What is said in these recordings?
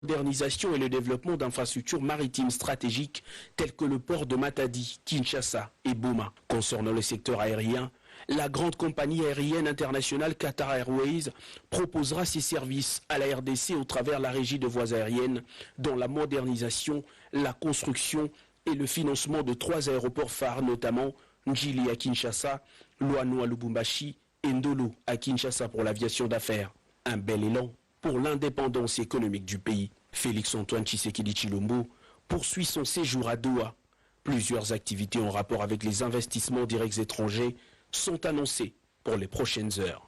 modernisation et le développement d'infrastructures maritimes stratégiques telles que le port de Matadi, Kinshasa et Boma. Concernant le secteur aérien, la grande compagnie aérienne internationale Qatar Airways proposera ses services à la RDC au travers la régie de voies aériennes dans la modernisation, la construction et le financement de 3 aéroports phares, notamment Njili à Kinshasa, Loano à Lubumbashi et Ndolo à Kinshasa pour l'aviation d'affaires. Un bel élan pour l'indépendance économique du pays. Félix-Antoine Tshisekedi Tshilombo poursuit son séjour à Doha. Plusieurs activités en rapport avec les investissements directs étrangers sont annoncées pour les prochaines heures.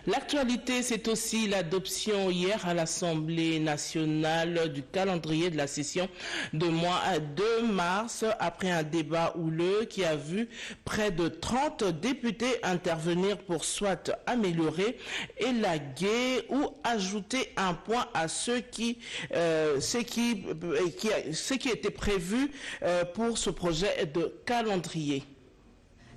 L'actualité, c'est aussi l'adoption hier à l'Assemblée nationale du calendrier de la session de mois de mars, après un débat houleux qui a vu près de 30 députés intervenir pour soit améliorer, élaguer ou ajouter un point à ce qui était prévu pour ce projet de calendrier.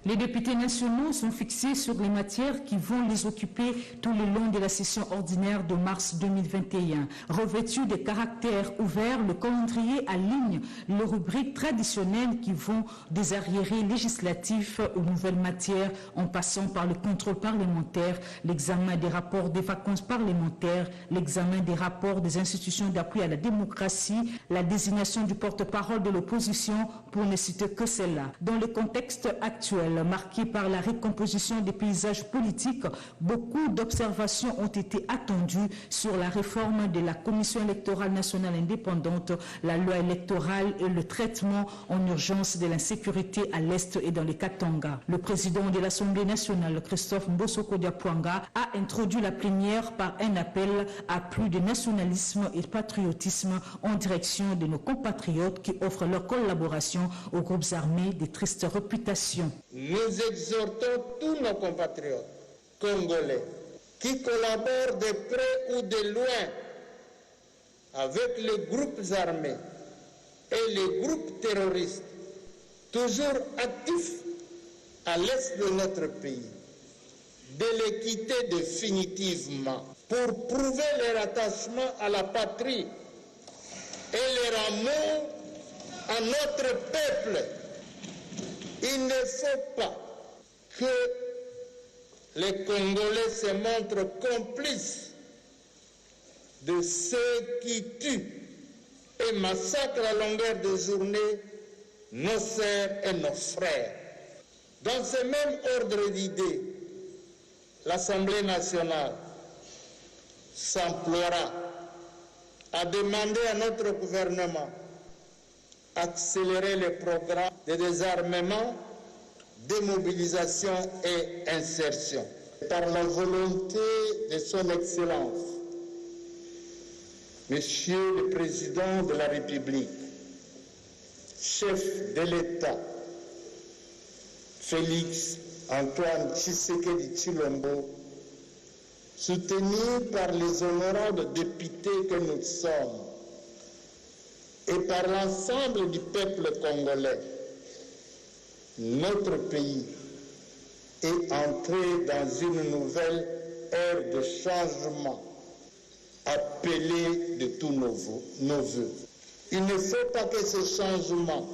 Les députés nationaux sont fixés sur les matières qui vont les occuper tout le long de la session ordinaire de mars 2021. Revêtu de caractères ouverts, le calendrier aligne les rubriques traditionnelles qui vont des arriérés législatifs aux nouvelles matières en passant par le contrôle parlementaire, l'examen des rapports des vacances parlementaires, l'examen des rapports des institutions d'appui à la démocratie, la désignation du porte-parole de l'opposition, pour ne citer que celle-là. Dans le contexte actuel, marqué par la recomposition des paysages politiques, beaucoup d'observations ont été attendues sur la réforme de la Commission électorale nationale indépendante, la loi électorale et le traitement en urgence de l'insécurité à l'Est et dans les Katanga. Le président de l'Assemblée nationale, Christophe Mbosoko Diapwanga, a introduit la plénière par un appel à plus de nationalisme et patriotisme en direction de nos compatriotes qui offrent leur collaboration aux groupes armés de triste réputation. Nous exhortons tous nos compatriotes congolais qui collaborent de près ou de loin avec les groupes armés et les groupes terroristes, toujours actifs à l'est de notre pays, de les quitter définitivement pour prouver leur attachement à la patrie et leur amour à notre peuple. Il ne faut pas que les Congolais se montrent complices de ceux qui tuent et massacrent à longueur de journée nos sœurs et nos frères. Dans ce même ordre d'idées, l'Assemblée nationale s'emploiera à demander à notre gouvernement accélérer les programmes de désarmement, démobilisation et insertion. Par la volonté de son Excellence, Monsieur le Président de la République, chef de l'État, Félix Antoine Tshisekedi Tshilombo, soutenu par les honorables députés que nous sommes, et par l'ensemble du peuple congolais, notre pays est entré dans une nouvelle ère de changement appelée de tous nos voeux. Il ne faut pas que ce changement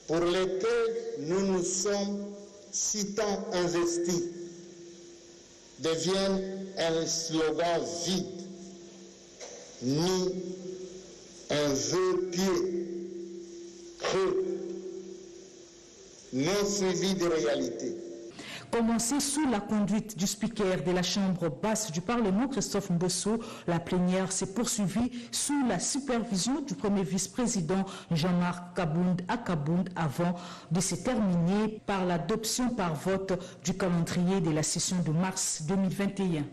pour lequel nous nous sommes si tant investis devienne un slogan vide, ni un vœu pieux, creux, non suivi de réalité. Commencée sous la conduite du speaker de la Chambre basse du Parlement, Christophe Mbosso, la plénière s'est poursuivie sous la supervision du premier vice-président Jean-Marc Kabound Akabound avant de se terminer par l'adoption par vote du calendrier de la session de mars 2021.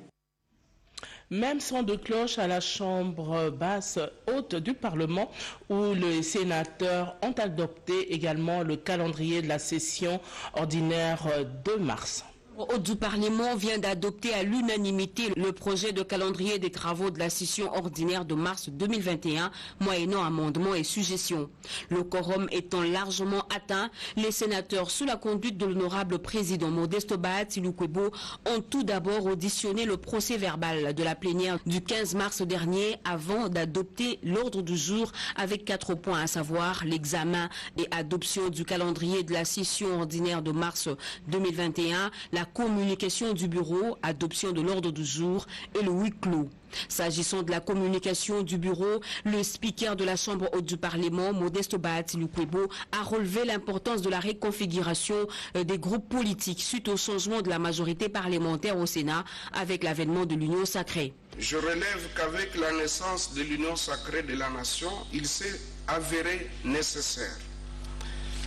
Même son de cloche à la Chambre basse haute du Parlement où les sénateurs ont adopté également le calendrier de la session ordinaire de mars. Haute du Parlement vient d'adopter à l'unanimité le projet de calendrier des travaux de la session ordinaire de mars 2021, moyennant amendements et suggestions. Le quorum étant largement atteint, les sénateurs, sous la conduite de l'honorable président Modeste Bahati Lukwebo, ont tout d'abord auditionné le procès-verbal de la plénière du 15 mars dernier avant d'adopter l'ordre du jour avec 4 points, à savoir l'examen et adoption du calendrier de la session ordinaire de mars 2021, la communication du bureau, adoption de l'ordre du jour et le huis clos. S'agissant de la communication du bureau, le speaker de la Chambre haute du Parlement, Modeste Bahati Lukwebo, a relevé l'importance de la réconfiguration des groupes politiques suite au changement de la majorité parlementaire au Sénat avec l'avènement de l'Union sacrée. Je relève qu'avec la naissance de l'Union sacrée de la nation, il s'est avéré nécessaire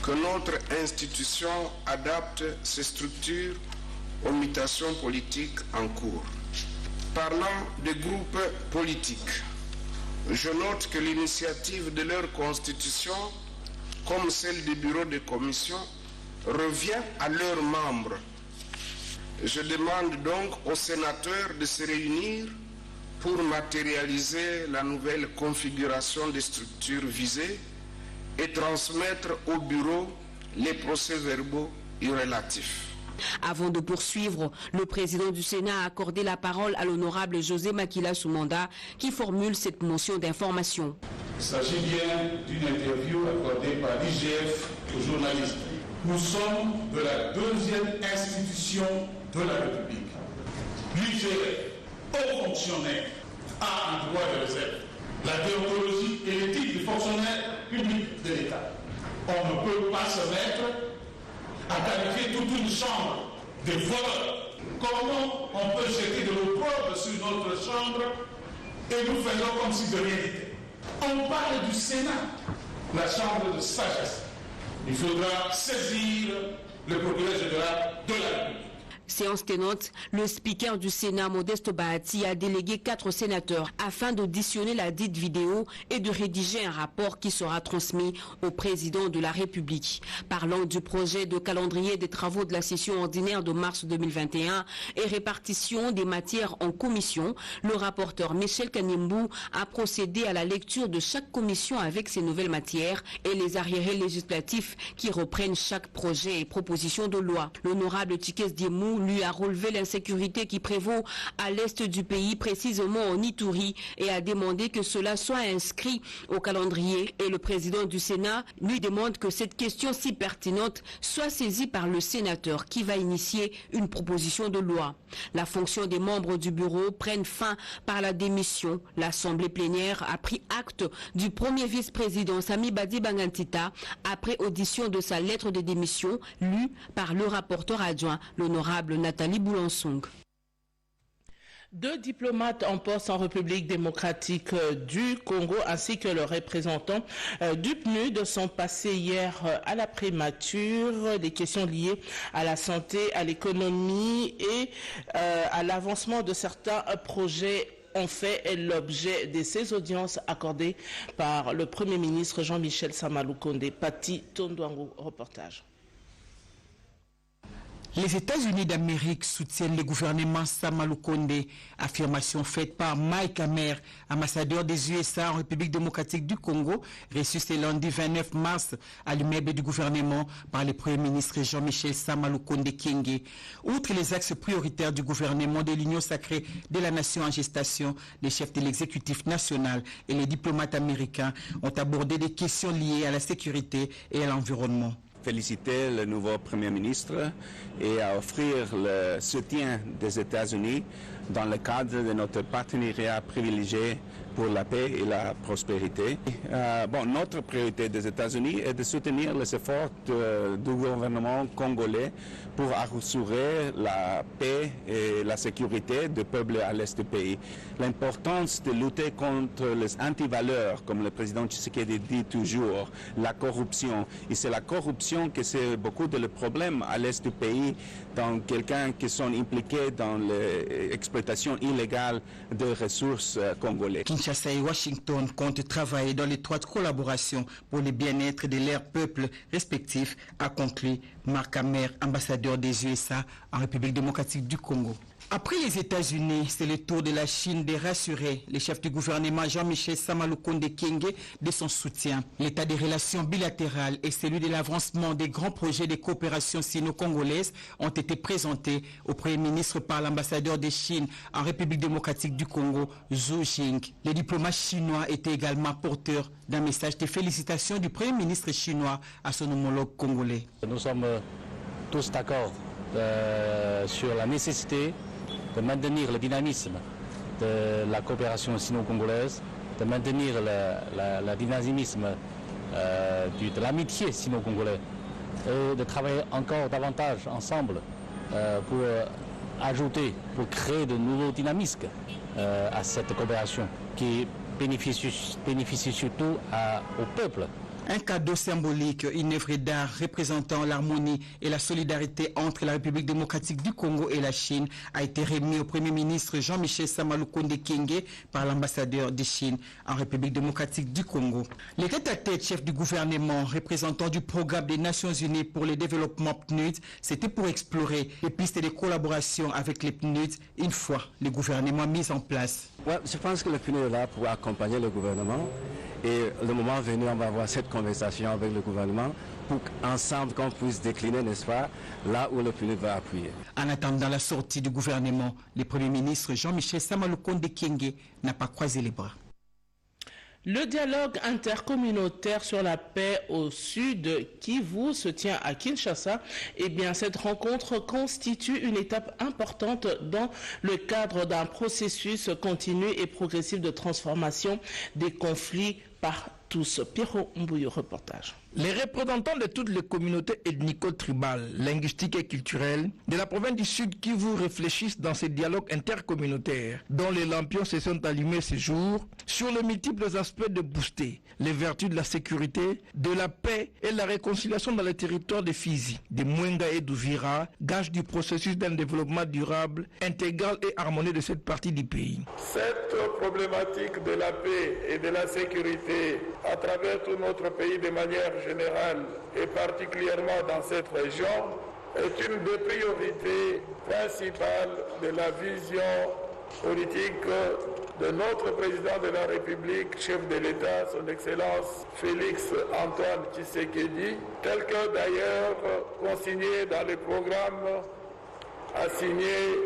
que notre institution adapte ses structures aux mutations politiques en cours. Parlant des groupes politiques, je note que l'initiative de leur constitution, comme celle des bureaux de commission, revient à leurs membres. Je demande donc aux sénateurs de se réunir pour matérialiser la nouvelle configuration des structures visées et transmettre au bureau les procès-verbaux relatifs. Avant de poursuivre, le président du Sénat a accordé la parole à l'honorable José Makila Soumanda qui formule cette motion d'information. Il s'agit bien d'une interview accordée par l'IGF aux journalistes. Nous sommes de la deuxième institution de la République. L'IGF, aux fonctionnaires, a un droit de réserve. La déontologie et l'éthique du fonctionnaire public de l'État. On ne peut pas se mettre à qualifier toute une chambre de voleurs. Comment on peut jeter de l'opprobre sur notre chambre et nous faisons comme si de rien n'était? On parle du Sénat, la chambre de sagesse. Il faudra saisir le procureur général de la République. Séance tenante, le speaker du Sénat, Modeste Bahati, a délégué 4 sénateurs afin d'auditionner la dite vidéo et de rédiger un rapport qui sera transmis au président de la République. Parlant du projet de calendrier des travaux de la session ordinaire de mars 2021 et répartition des matières en commission, le rapporteur Michel Kanyembu a procédé à la lecture de chaque commission avec ses nouvelles matières et les arriérés législatifs qui reprennent chaque projet et proposition de loi. L'honorable Tchikes Diemou lui a relevé l'insécurité qui prévaut à l'est du pays, précisément en Ituri, et a demandé que cela soit inscrit au calendrier. Et le président du Sénat lui demande que cette question si pertinente soit saisie par le sénateur qui va initier une proposition de loi. La fonction des membres du bureau prenne fin par la démission. L'Assemblée plénière a pris acte du premier vice-président Sami Badi Bangantita après audition de sa lettre de démission lue par le rapporteur adjoint, l'honorable Nathalie Boulançong. 2 diplomates en poste en République démocratique du Congo ainsi que le représentant du PNUD sont passés hier à la primature. Des questions liées à la santé, à l'économie et à l'avancement de certains projets ont fait l'objet de ces audiences accordées par le Premier ministre Jean-Michel Sama Lukonde. Pati Tondouangou, reportage. Les États-Unis d'Amérique soutiennent le gouvernement Sama Lukonde, affirmation faite par Mike Hammer, ambassadeur des USA en République démocratique du Congo, reçu ce lundi 29 mars à l'immeuble du gouvernement par le Premier ministre Jean-Michel Sama Lukonde Kyenge. Outre les axes prioritaires du gouvernement de l'Union sacrée de la nation en gestation, les chefs de l'exécutif national et les diplomates américains ont abordé des questions liées à la sécurité et à l'environnement. Féliciter le nouveau Premier ministre et à offrir le soutien des États-Unis dans le cadre de notre partenariat privilégié pour la paix et la prospérité. Notre priorité des États-Unis est de soutenir les efforts du gouvernement congolais pour assurer la paix et la sécurité du peuple à l'est du pays. L'importance de lutter contre les antivaleurs, comme le président Tshisekedi dit toujours, la corruption. Et c'est la corruption que c'est beaucoup de le problème à l'est du pays, dans quelqu'un qui sont impliqués dans l'expression l'exploitation illégale de ressources congolaises. Kinshasa et Washington comptent travailler dans l'étroite collaboration pour le bien-être de leurs peuples respectifs, a conclu Marc Amer, ambassadeur des USA en République démocratique du Congo. Après les États-Unis, c'est le tour de la Chine de rassurer le chef du gouvernement Jean-Michel Samalukonde Kyenge de son soutien. L'état des relations bilatérales et celui de l'avancement des grands projets de coopération sino-congolaise ont été présentés au Premier ministre par l'ambassadeur de Chine en République démocratique du Congo, Zhu Jing. Les diplomates chinois étaient également porteurs d'un message de félicitations du Premier ministre chinois à son homologue congolais. Nous sommes tous d'accord sur la nécessité de maintenir le dynamisme de la coopération sino-congolaise, de maintenir le dynamisme de l'amitié sino-congolaise et de travailler encore davantage ensemble pour ajouter, pour créer de nouveaux dynamismes à cette coopération qui bénéficie surtout au peuple. Un cadeau symbolique, une œuvre d'art représentant l'harmonie et la solidarité entre la République démocratique du Congo et la Chine a été remis au Premier ministre Jean-Michel Samalukonde Kyenge par l'ambassadeur de Chine en République démocratique du Congo. Le tête-à-tête chef du gouvernement, représentant du programme des Nations Unies pour le développement PNUD, c'était pour explorer les pistes de collaboration avec les PNUD une fois le gouvernement mis en place. Ouais, je pense que le PNUD est là pour accompagner le gouvernement. Et le moment venu, on va avoir cette conversation avec le gouvernement pour qu'ensemble, qu'on puisse décliner, n'est-ce pas, là où le PNUD va appuyer. En attendant la sortie du gouvernement, le Premier ministre Jean-Michel Samalukonde Kyenge n'a pas croisé les bras. Le dialogue intercommunautaire sur la paix au sud Kivu se tient à Kinshasa. Eh bien, cette rencontre constitue une étape importante dans le cadre d'un processus continu et progressif de transformation des conflits par tous. Pierrot Mbouyo, reportage. Les représentants de toutes les communautés ethnico-tribales, linguistiques et culturelles de la province du Sud Kivu réfléchissent dans ces dialogues intercommunautaires, dont les lampions se sont allumés ces jours, sur les multiples aspects de booster les vertus de la sécurité, de la paix et la réconciliation dans les territoires de Fizi, de Mwenga et d'Uvira, gage du processus d'un développement durable, intégral et harmonieux de cette partie du pays. Cette problématique de la paix et de la sécurité à travers tout notre pays de manière générale et particulièrement dans cette région est une des priorités principales de la vision politique de notre président de la République, chef de l'État, son Excellence Félix Antoine Tshisekedi, tel que d'ailleurs consigné dans le programme assigné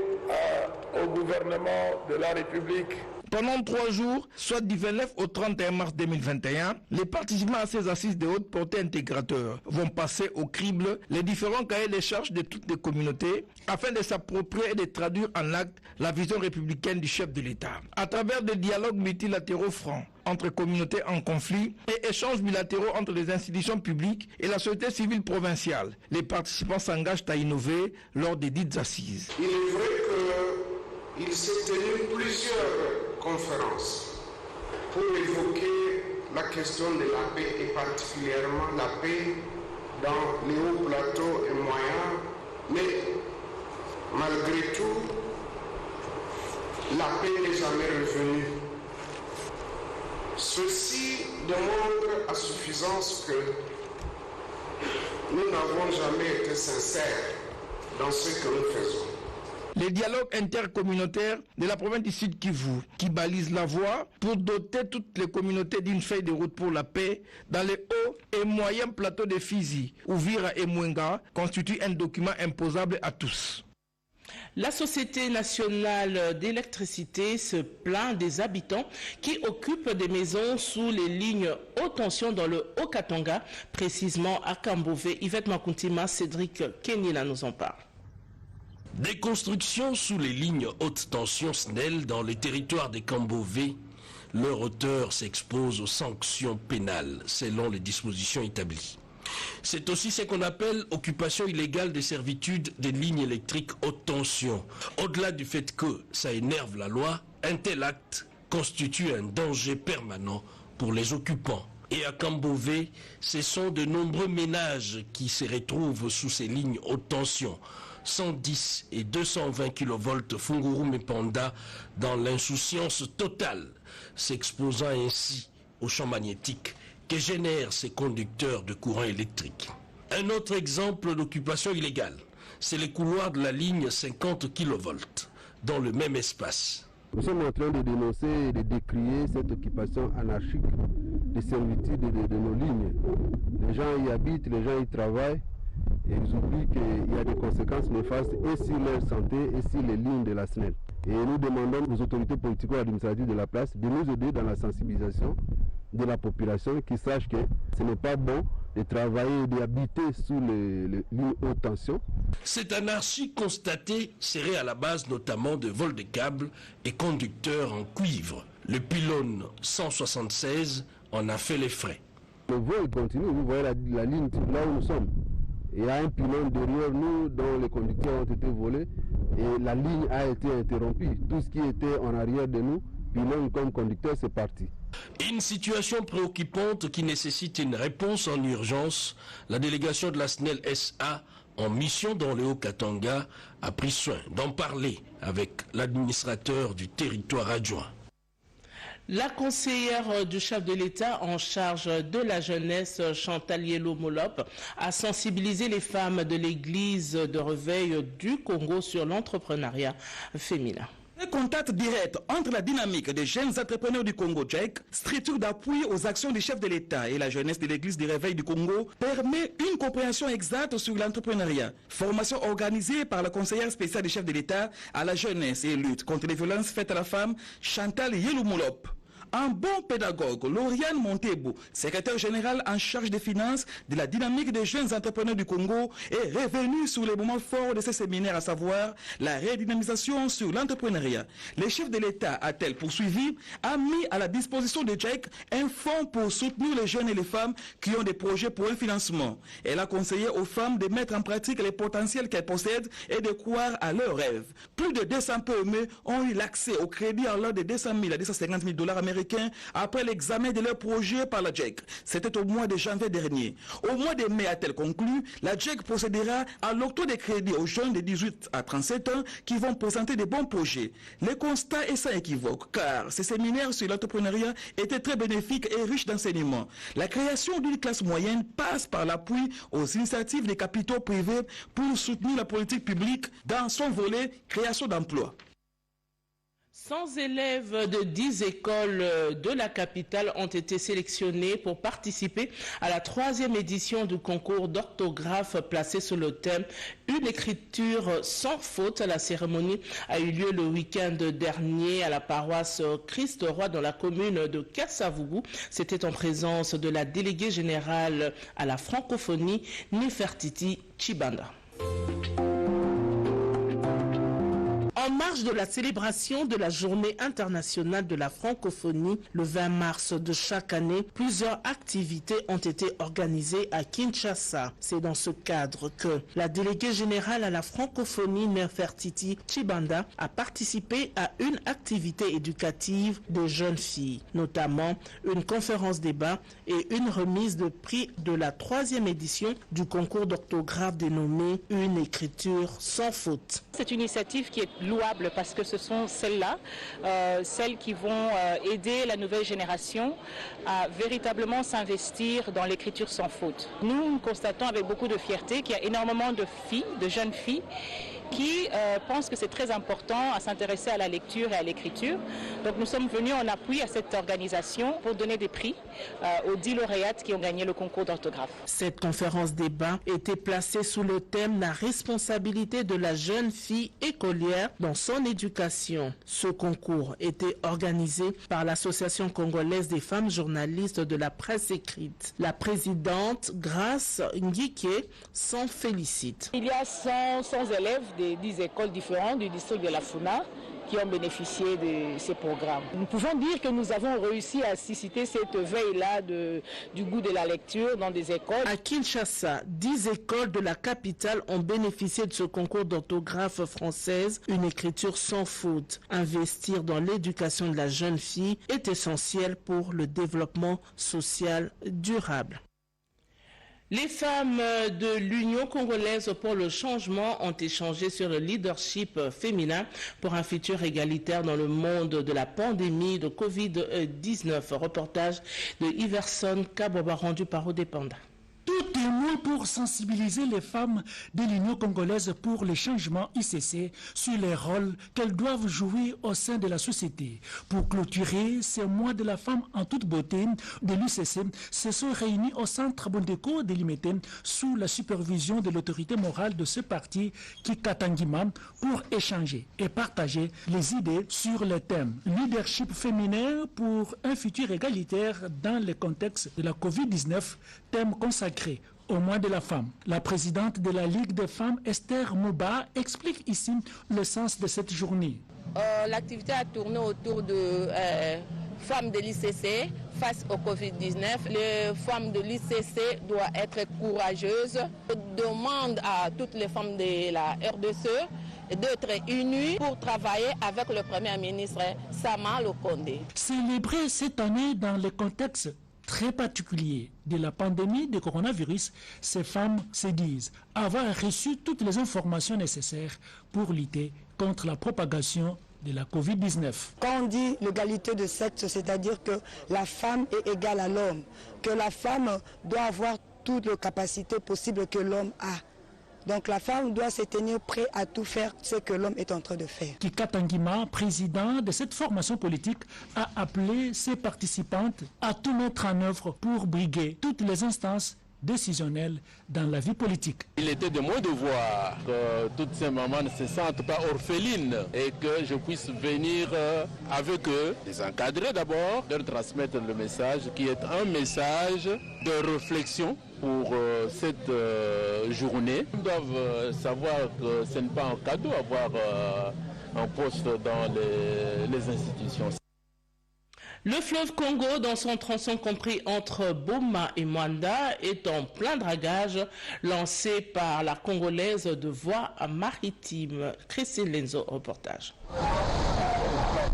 au gouvernement de la République. Pendant 3 jours, soit du 29 au 31 mars 2021, les participants à ces assises de haute portée intégrateurs vont passer au crible les différents cahiers de charges de toutes les communautés afin de s'approprier et de traduire en acte la vision républicaine du chef de l'État. À travers des dialogues multilatéraux francs entre communautés en conflit et échanges bilatéraux entre les institutions publiques et la société civile provinciale, les participants s'engagent à innover lors des dites assises. Il est vrai qu'il s'est tenu plusieurs conférences pour évoquer la question de la paix et particulièrement la paix dans les hauts plateaux et moyens, mais malgré tout, la paix n'est jamais revenue. Ceci démontre à suffisance que nous n'avons jamais été sincères dans ce que nous faisons. Les dialogues intercommunautaires de la province du Sud Kivu, qui balisent la voie pour doter toutes les communautés d'une feuille de route pour la paix dans les hauts et moyens plateaux de Fizi, Uvira et Mwenga, constituent un document imposable à tous. La Société nationale d'électricité se plaint des habitants qui occupent des maisons sous les lignes haute tension dans le Haut-Katanga, précisément à Kambové. Yvette Makuntima, Cédric Kenila nous en parle. Des constructions sous les lignes haute tension SNEL dans les territoires des Kambové, leur auteur s'expose aux sanctions pénales selon les dispositions établies. C'est aussi ce qu'on appelle occupation illégale des servitudes des lignes électriques haute tension. Au-delà du fait que ça énerve la loi, un tel acte constitue un danger permanent pour les occupants. Et à Kambové, ce sont de nombreux ménages qui se retrouvent sous ces lignes haute tension. 110 et 220 kV Fungurume Panda dans l'insouciance totale, s'exposant ainsi au champ magnétique que génèrent ces conducteurs de courant électrique. Un autre exemple d'occupation illégale, c'est les couloirs de la ligne 50 kV dans le même espace. Nous sommes en train de dénoncer et de décrier cette occupation anarchique des servitudes de nos lignes. Les gens y habitent, les gens y travaillent et ils oublient qu'il y a des conséquences néfastes et sur leur santé et sur les lignes de la SNEL. Et nous demandons aux autorités politico-administratives de la place de nous aider dans la sensibilisation de la population qui sache que ce n'est pas bon de travailler et d'habiter sous les lignes haute tension. Cette anarchie constatée serait à la base notamment de vols de câbles et conducteurs en cuivre. Le pylône 176 en a fait les frais. Le vol continue, vous voyez la ligne là où nous sommes. Il y a un pylône derrière nous dont les conducteurs ont été volés et la ligne a été interrompue. Tout ce qui était en arrière de nous, pylône comme conducteur, c'est parti. Une situation préoccupante qui nécessite une réponse en urgence. La délégation de la SNEL SA en mission dans le Haut-Katanga a pris soin d'en parler avec l'administrateur du territoire adjoint. La conseillère du chef de l'État en charge de la jeunesse, Chantal Yelo-Molop, a sensibilisé les femmes de l'église de réveil du Congo sur l'entrepreneuriat féminin. Un contact direct entre la dynamique des jeunes entrepreneurs du Congo JEC, structure d'appui aux actions du chef de l'État et la jeunesse de l'église du réveil du Congo, permet une compréhension exacte sur l'entrepreneuriat. Formation organisée par la conseillère spéciale du chef de l'État à la jeunesse et lutte contre les violences faites à la femme, Chantal Yelo-Molop. Un bon pédagogue, Lauriane Montebo, secrétaire général en charge des finances de la dynamique des jeunes entrepreneurs du Congo, est revenu sur les moments forts de ce séminaire, à savoir la redynamisation sur l'entrepreneuriat. Le chef de l'État, a-t-elle poursuivi, a mis à la disposition de JEC un fonds pour soutenir les jeunes et les femmes qui ont des projets pour un financement. Elle a conseillé aux femmes de mettre en pratique les potentiels qu'elles possèdent et de croire à leurs rêves. Plus de 200 PME ont eu l'accès au crédit en l'ordre de 200 000 à 250 000 $ américains après l'examen de leur projet par la JEC. C'était au mois de janvier dernier. Au mois de mai, a-t-elle conclu, la JEC procédera à l'octroi de crédits aux jeunes de 18 à 37 ans qui vont présenter de bons projets. Le constat est sans équivoque, car ce séminaire sur l'entrepreneuriat était très bénéfique et riche d'enseignements. La création d'une classe moyenne passe par l'appui aux initiatives des capitaux privés pour soutenir la politique publique dans son volet création d'emplois. 100 élèves de 10 écoles de la capitale ont été sélectionnés pour participer à la 3e édition du concours d'orthographe placé sous le thème « Une écriture sans faute ». La cérémonie a eu lieu le week-end dernier à la paroisse Christ-Roi dans la commune de Kasavubu. C'était en présence de la déléguée générale à la francophonie, Nefertiti Chibanda. En marge de la célébration de la Journée internationale de la francophonie, le 20 mars de chaque année, plusieurs activités ont été organisées à Kinshasa. C'est dans ce cadre que la déléguée générale à la francophonie, Nefertiti Chibanda, a participé à une activité éducative des jeunes filles, notamment une conférence débat et une remise de prix de la 3e édition du concours d'orthographe dénommé « Une écriture sans faute ». C'est une initiative qui est louable parce que ce sont celles-là, celles qui vont aider la nouvelle génération à véritablement s'investir dans l'écriture sans faute. Nous constatons avec beaucoup de fierté qu'il y a énormément de filles, de jeunes filles, qui pensent que c'est très important à s'intéresser à la lecture et à l'écriture. Donc nous sommes venus en appui à cette organisation pour donner des prix aux 10 lauréates qui ont gagné le concours d'orthographe. Cette conférence débat était placée sous le thème « La responsabilité de la jeune fille écolière dans son éducation ». Ce concours était organisé par l'Association congolaise des femmes journalistes de la presse écrite. La présidente, Grace Ngike, s'en félicite. Il y a 100 élèves des 10 écoles différentes du district de la Funa qui ont bénéficié de ces programmes. Nous pouvons dire que nous avons réussi à susciter cette veille-là du goût de la lecture dans des écoles. À Kinshasa, 10 écoles de la capitale ont bénéficié de ce concours d'orthographe française, une écriture sans faute. Investir dans l'éducation de la jeune fille est essentiel pour le développement social durable. Les femmes de l'Union congolaise pour le changement ont échangé sur le leadership féminin pour un futur égalitaire dans le monde de la pandémie de Covid-19. Reportage de Iverson Kaboba rendu par Odépanda. Tout est moins pour sensibiliser les femmes de l'Union congolaise pour le changement ICC sur les rôles qu'elles doivent jouer au sein de la société. Pour clôturer ces mois de la femme en toute beauté de l'UCC, se sont réunis au centre Bondeko délimité sous la supervision de l'autorité morale de ce parti qui Katangima pour échanger et partager les idées sur le thème leadership féminin pour un futur égalitaire dans le contexte de la Covid-19, thème consacré au mois de la femme. La présidente de la Ligue des femmes, Esther Mouba, explique ici le sens de cette journée. L'activité a tourné autour de femmes de l'ICC face au Covid-19. Les femmes de l'ICC doivent être courageuses. Je demande à toutes les femmes de la RDC d'être unies pour travailler avec le Premier ministre Sama Lukonde. Célébrer cette année dans le contexte très particulier de la pandémie de coronavirus, ces femmes se disent avoir reçu toutes les informations nécessaires pour lutter contre la propagation de la Covid-19. Quand on dit l'égalité de sexe, c'est-à-dire que la femme est égale à l'homme, que la femme doit avoir toutes les capacités possibles que l'homme a. Donc la femme doit se tenir prête à tout faire ce que l'homme est en train de faire. Kika Tangima, président de cette formation politique, a appelé ses participantes à tout mettre en œuvre pour briguer toutes les instances décisionnelles dans la vie politique. Il était de mon devoir que toutes ces mamans ne se sentent pas orphelines et que je puisse venir avec eux, les encadrer d'abord, leur transmettre le message qui est un message de réflexion pour cette journée. Ils doivent savoir que ce n'est pas un cadeau avoir un poste dans les institutions. Le fleuve Congo, dans son tronçon compris entre Boma et Mwanda, est en plein dragage lancé par la Congolaise de voies maritimes. Christine Lenzo, reportage.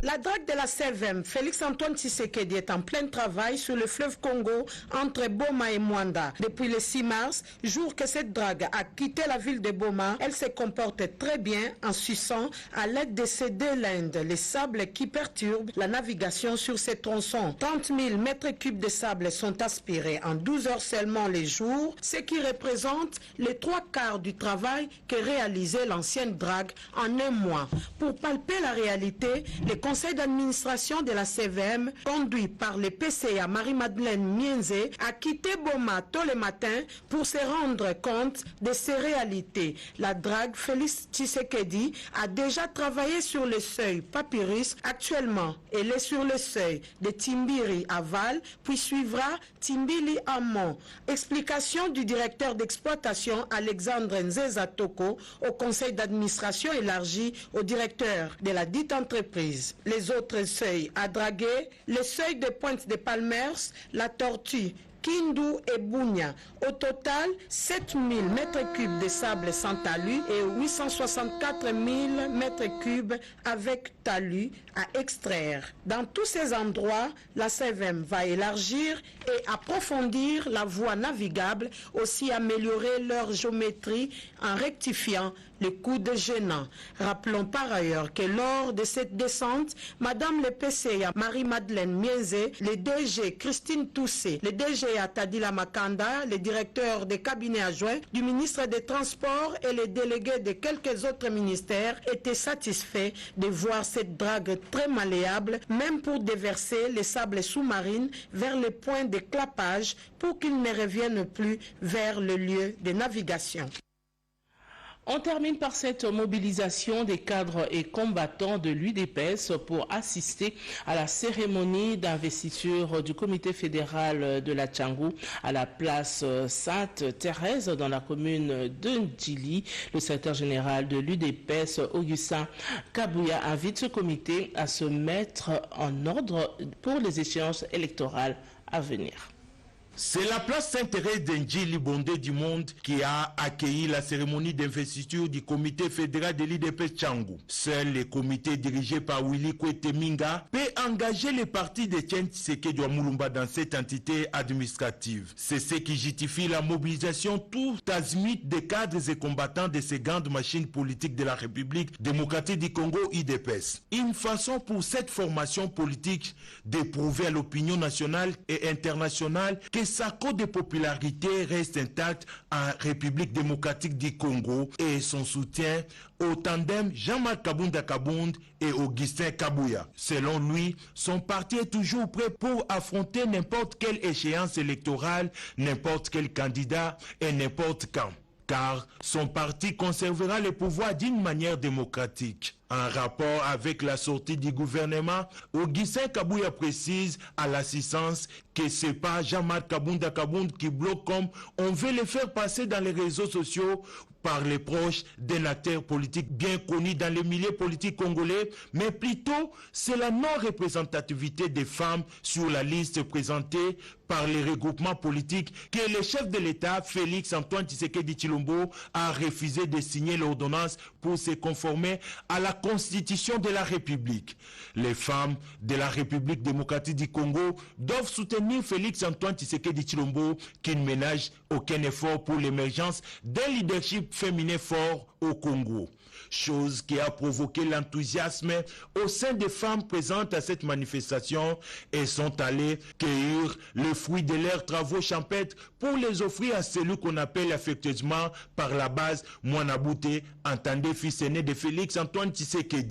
La drague de la CVM, Félix-Antoine Tshisekedi, est en plein travail sur le fleuve Congo entre Boma et Mwanda. Depuis le 6 mars, jour que cette drague a quitté la ville de Boma, elle se comporte très bien en suçant à l'aide de ses deux lindes les sables qui perturbent la navigation sur ces tronçons. 30 000 mètres cubes de sable sont aspirés en 12 heures seulement les jours, ce qui représente les 3/4 du travail que réalisait l'ancienne drague en un mois. Pour palper la réalité, les conseil d'administration de la CVM, conduit par le PCA Marie-Madeleine Mienze, a quitté Boma tôt le matin pour se rendre compte de ces réalités. La drague Félix Tshisekedi a déjà travaillé sur le seuil Papyrus. Actuellement, elle est sur le seuil de Timbiri aval, puis suivra Timbili amont. Explication du directeur d'exploitation Alexandre Nzeza Toko au conseil d'administration élargi au directeur de la dite entreprise. Les autres seuils à draguer, le seuil de Pointe de Palmers, la Tortue, Kindu et Bounia. Au total, 7000 mètres cubes de sable sans talus et 864 000 mètres cubes avec talus à extraire. Dans tous ces endroits, la CVM va élargir et approfondir la voie navigable, aussi améliorer leur géométrie en rectifiant les coups gênants. Rappelons par ailleurs que lors de cette descente, Madame le PCA Marie-Madeleine Mienze, le DG Christine Toussé, le DG Tadila Makanda, le directeur des cabinets adjoints du ministre des Transports et les délégués de quelques autres ministères étaient satisfaits de voir cette drague très malléable, même pour déverser les sables sous-marines vers le point de clapage pour qu'ils ne reviennent plus vers le lieu de navigation. On termine par cette mobilisation des cadres et combattants de l'UDPS pour assister à la cérémonie d'investiture du comité fédéral de la Tchangou à la place Sainte-Thérèse dans la commune de Ndjili. Le secrétaire général de l'UDPS, Augustin Kabouya, invite ce comité à se mettre en ordre pour les échéances électorales à venir. C'est la place Sainte-Thérèse d'Ndjili Bondé du Monde qui a accueilli la cérémonie d'investiture du comité fédéral de l'UDPS Tchangou. Seul le comité dirigé par Willy Kwete Minga peut engager les partis de Tien Tshisekedi Mulumba dans cette entité administrative. C'est ce qui justifie la mobilisation tout azimut des cadres et combattants de ces grandes machines politiques de la République démocratique du Congo, UDPS. Une façon pour cette formation politique de prouver à l'opinion nationale et internationale que sa cote de popularité reste intacte en République démocratique du Congo et son soutien au tandem Jean-Marc Kabunda Kabound et Augustin Kabouya. Selon lui, son parti est toujours prêt pour affronter n'importe quelle échéance électorale, n'importe quel candidat et n'importe quand, car son parti conservera le pouvoir d'une manière démocratique. En rapport avec la sortie du gouvernement, Augustin Kabouya précise à l'assistance que c'est pas Jean-Marc Kabunda Kabound qui bloque comme on veut le faire passer dans les réseaux sociaux par les proches d'un acteur politique bien connu dans les milieux politiques congolais, mais plutôt c'est la non-représentativité des femmes sur la liste présentée par les regroupements politiques que le chef de l'État, Félix Antoine Tshisekedi Tshilombo, a refusé de signer l'ordonnance pour se conformer à la Constitution de la République. Les femmes de la République démocratique du Congo doivent soutenir Félix Antoine Tshisekedi Tshilombo qui ne ménage aucun effort pour l'émergence d'un leadership féminin fort au Congo. Chose qui a provoqué l'enthousiasme au sein des femmes présentes à cette manifestation et sont allées cueillir le fruit de leurs travaux champêtres pour les offrir à celui qu'on appelle affectueusement par la base Mwanabouté, entendez fils aîné de Félix Antoine Tshisekedi.